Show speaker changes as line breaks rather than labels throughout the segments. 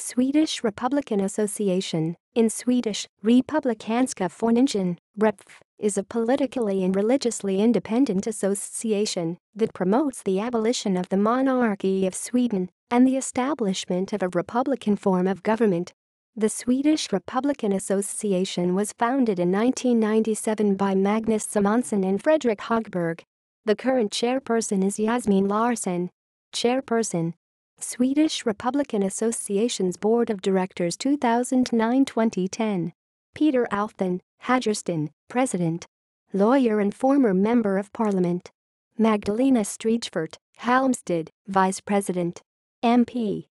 Swedish Republican Association, in Swedish, Republikanska föreningen, RepF, is a politically and religiously independent association that promotes the abolition of the Monarchy of Sweden and the establishment of a republican form of government. The Swedish Republican Association was founded in 1997 by Magnus Simonsson and Fredrik Högberg. The current chairperson is Yasmine Larsson. Chairperson, Swedish Republican Association's Board of Directors 2009-2010. Peter Alfven, Hagerston, President. Lawyer and former Member of Parliament. Magdalena Stridfort, Halmstad, Vice President. MP.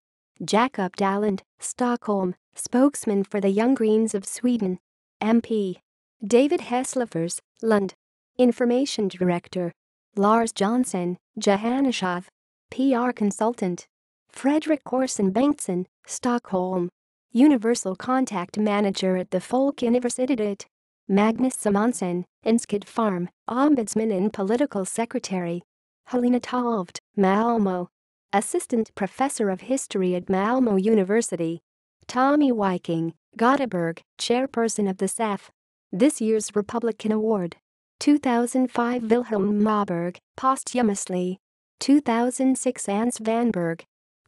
Jakob Dalund, Stockholm, spokesman for the Young Greens of Sweden. MP. David Heslefers, Lund. Information Director. Lars Jonsson, Johanneshav. PR Consultant. Fredrik Korsen Bengtsson, Stockholm. Universal Contact Manager at the Folkuniversitetet. Magnus Simonsson, Enskede Farm, Ombudsman and Political Secretary. Helena Tolvt, Malmö. Assistant Professor of History at Malmö University. Tommy Viking, Gothenburg, Chairperson of the SAF. This year's Republican Award. 2005 Wilhelm Moberg, posthumously. 2006 Ans Vanberg.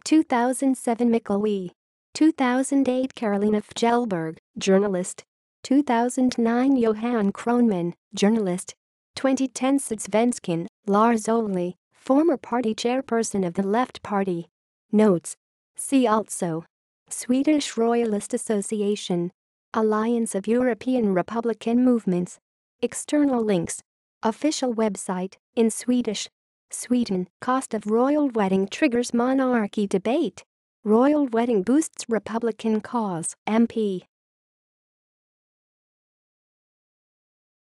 2007 Mikkel Wee. 2008 Carolina Fjellberg, journalist. 2009 Johan Kronman, journalist. 2010 Svensken, Lars Ohly, former party chairperson of the Left Party. Notes. See also. Swedish Royalist Association. Alliance of European Republican Movements. External links. Official website, in Swedish. Sweden, cost of royal wedding triggers monarchy debate. Royal wedding boosts Republican cause, MP.